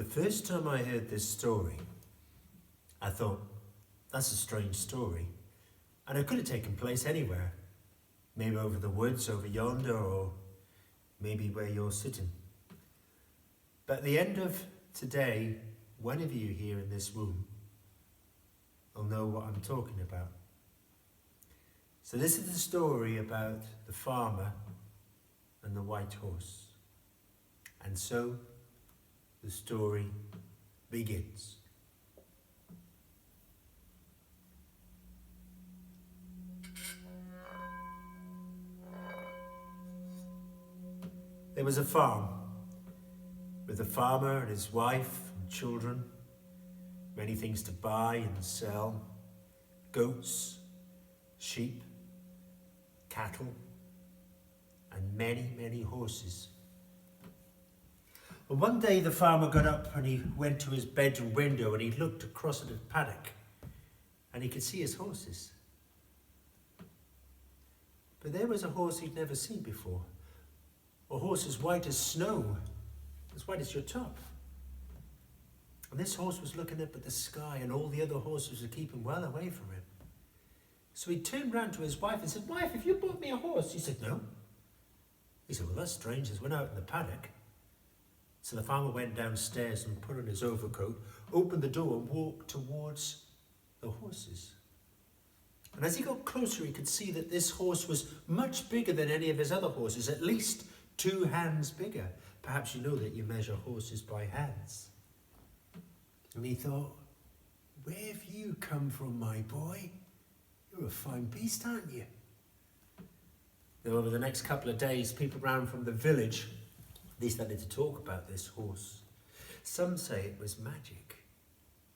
first time I heard this story, I thought, that's a strange story. And it could have taken place anywhere. Maybe over the woods, over yonder, or maybe where you're sitting. But at the end of today, one of you here in this room will know what I'm talking about. So this is the story about the farmer and the white horse. And so the story begins. There was a farm with a farmer and his wife and children, many things to buy and sell, goats, sheep, cattle, and many, many horses. And one day the farmer got up and he went to his bedroom window and he looked across at his paddock and he could see his horses. But there was a horse he'd never seen before. A horse as white as snow, as white as your top. And this horse was looking up at the sky and all the other horses were keeping well away from him. So he turned round to his wife and said, "Wife, have you bought me a horse?" She said, "No." He said, "Well, that's strange. There's one out in the paddock." So the farmer went downstairs and put on his overcoat, opened the door and walked towards the horses. And as he got closer, he could see that this horse was much bigger than any of his other horses, at least 2 hands bigger. Perhaps you know that you measure horses by hands. And he thought, "Where have you come from, my boy? You're a fine beast, aren't you?" Now, over the next couple of days, people round from the village, they started to talk about this horse. Some say it was magic.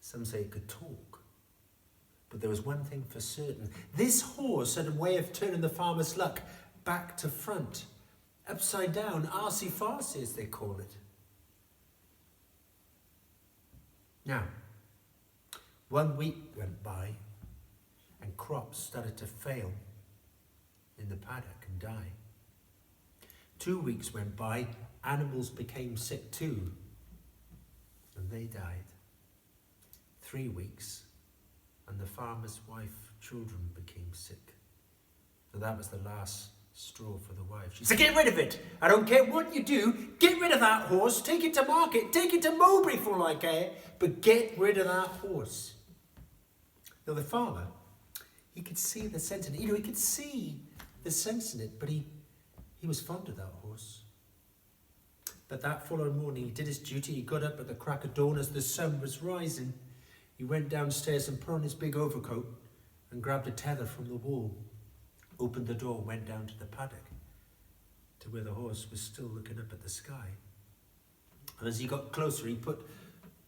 Some say it could talk. But there was one thing for certain. This horse had a way of turning the farmer's luck back to front. Upside down, arsey-farsey as they call it. Now, 1 week went by and crops started to fail in the paddock and die. 2 weeks went by, animals became sick too, and they died. 3 weeks, and the farmer's wife, children became sick. And that was the last straw for the wife. She said, "Get rid of it. I don't care what you do. Get rid of that horse. Take it to market. Take it to Mowbray for all I care. But get rid of that horse." Now the farmer, he could see the sense in it. He could see the sense in it, but he was fond of that horse. But that following morning, he did his duty. He got up at the crack of dawn as the sun was rising. He went downstairs and put on his big overcoat and grabbed a tether from the wall. Opened the door, went down to the paddock, to where the horse was still looking up at the sky. And as he got closer, he put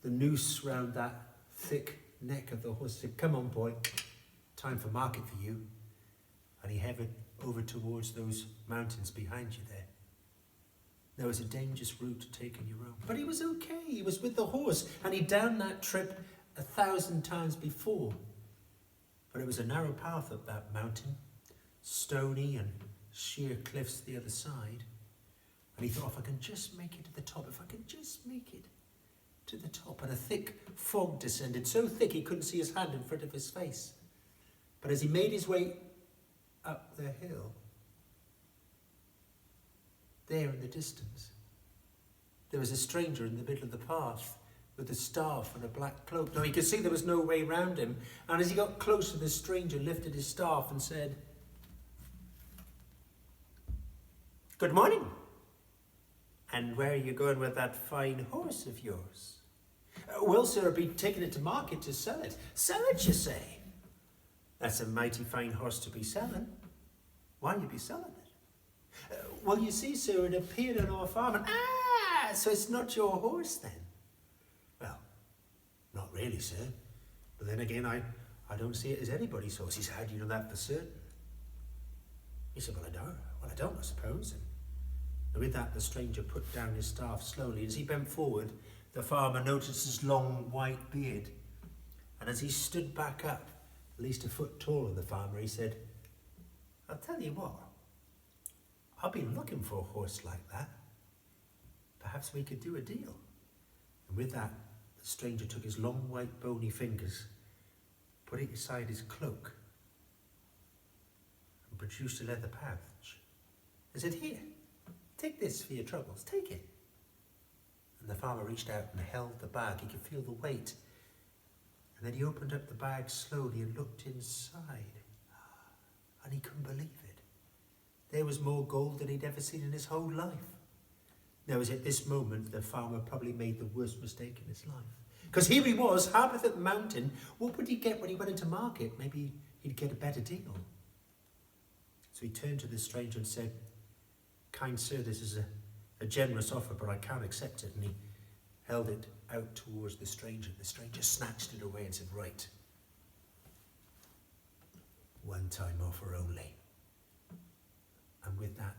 the noose round that thick neck of the horse. He said, "Come on, boy, time for market for you." And he headed over towards those mountains behind you there. There was a dangerous route to take on your own. But he was okay. He was with the horse, and he'd done that trip 1,000 times before. But it was a narrow path up that mountain, stony and sheer cliffs the other side. And he thought, if I can just make it to the top, if I can just make it to the top. And a thick fog descended, so thick he couldn't see his hand in front of his face. But as he made his way up the hill, there in the distance, there was a stranger in the middle of the path with a staff and a black cloak. Now he could see there was no way round him. And as he got closer, the stranger lifted his staff and said, "Good morning. And where are you going with that fine horse of yours?" "Well, sir, I'll be taking it to market to sell it." "Sell it, you say? That's a mighty fine horse to be selling. Why you be selling it?" "Well, you see, sir, it appeared on our farm and..." "Ah, so it's not your horse then?" "Well, not really, sir. But then again, I don't see it as anybody's horse." He said, "How do you know that for certain?" He said, "Well, I don't, I suppose." And with that, the stranger put down his staff slowly. As he bent forward, the farmer noticed his long white beard. And as he stood back up, at least a foot taller than the farmer, he said, "I'll tell you what, I've been looking for a horse like that. Perhaps we could do a deal. And with that, the stranger took his long white bony fingers, put it inside his cloak, and produced a leather pouch. He said, "Here, take this for your troubles, take it." And the farmer reached out and held the bag. He could feel the weight. And then he opened up the bag slowly and looked inside. And he couldn't believe it. There was more gold than he'd ever seen in his whole life. Now, it was at this moment the farmer probably made the worst mistake in his life. Because here he was, half at the mountain. What would he get when he went into market? Maybe he'd get a better deal. So he turned to the stranger and said, "Kind sir, this is a generous offer, but I can't accept it." And he held it out towards the stranger. The stranger snatched it away and said, "Right, one-time offer only." And with that,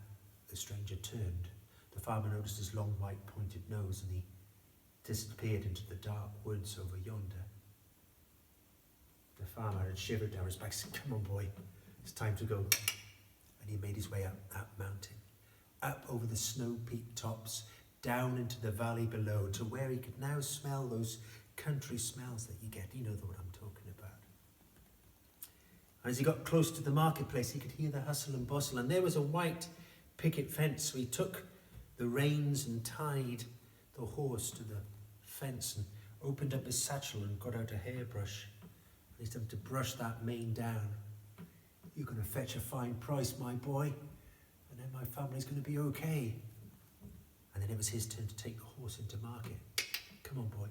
the stranger turned. The farmer noticed his long white pointed nose and he disappeared into the dark woods over yonder. The farmer had shivered down his back and said, "Come on, boy, it's time to go." And he made his way up that mountain, up over the snow-peaked tops, down into the valley below, to where he could now smell those country smells that you get. You know what I'm talking about. And as he got close to the marketplace, he could hear the hustle and bustle, and there was a white picket fence. So he took the reins and tied the horse to the fence and opened up his satchel and got out a hairbrush. And he started to brush that mane down. "You're going to fetch a fine price, my boy, and then my family's going to be okay." And then it was his turn to take the horse into market. "Come on, boy."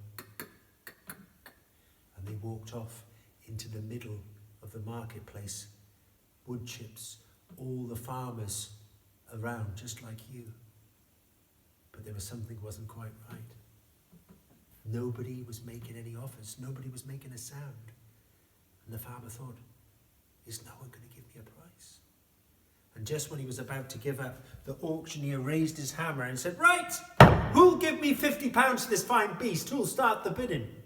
And they walked off into the middle of the marketplace. Wood chips, all the farmers around, just like you. But there was something wasn't quite right. Nobody was making any offers. Nobody was making a sound. And the farmer thought, "Is no one going to give me a price?" And just when he was about to give up, the auctioneer raised his hammer and said, "Right, who'll give me £50 for this fine beast? Who'll start the bidding?"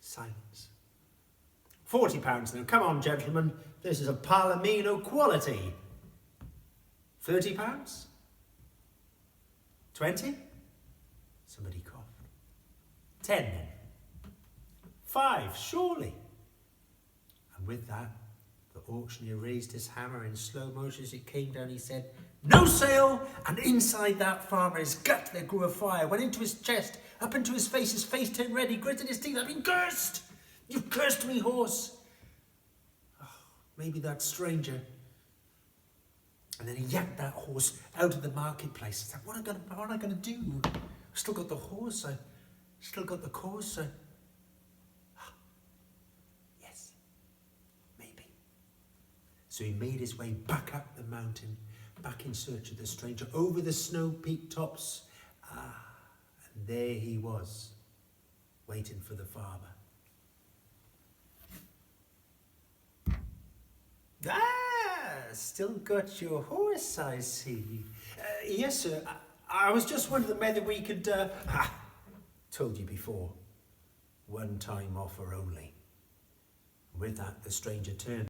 Silence. £40 now. Come on, gentlemen. This is a Palomino quality. £30? 20? Somebody coughed. 10 then. 5, surely. And with that, the auctioneer raised his hammer in slow motion as it came down. He said, "No sale!" And inside that farmer, his gut there grew a fire, went into his chest, up into his face turned red, he gritted his teeth. "I've been cursed! You've cursed me, horse!" Oh, maybe that stranger. And then he yanked that horse out of the marketplace. He said, what am I going to do? I've still got the horse. I've still got the course. Yes, maybe. So he made his way back up the mountain, back in search of the stranger, over the snow-peaked tops. And there he was, waiting for the farmer. Still got your horse, I see. Yes, sir. I was just wondering whether we could... Told you before. One-time offer only. With that, the stranger turned.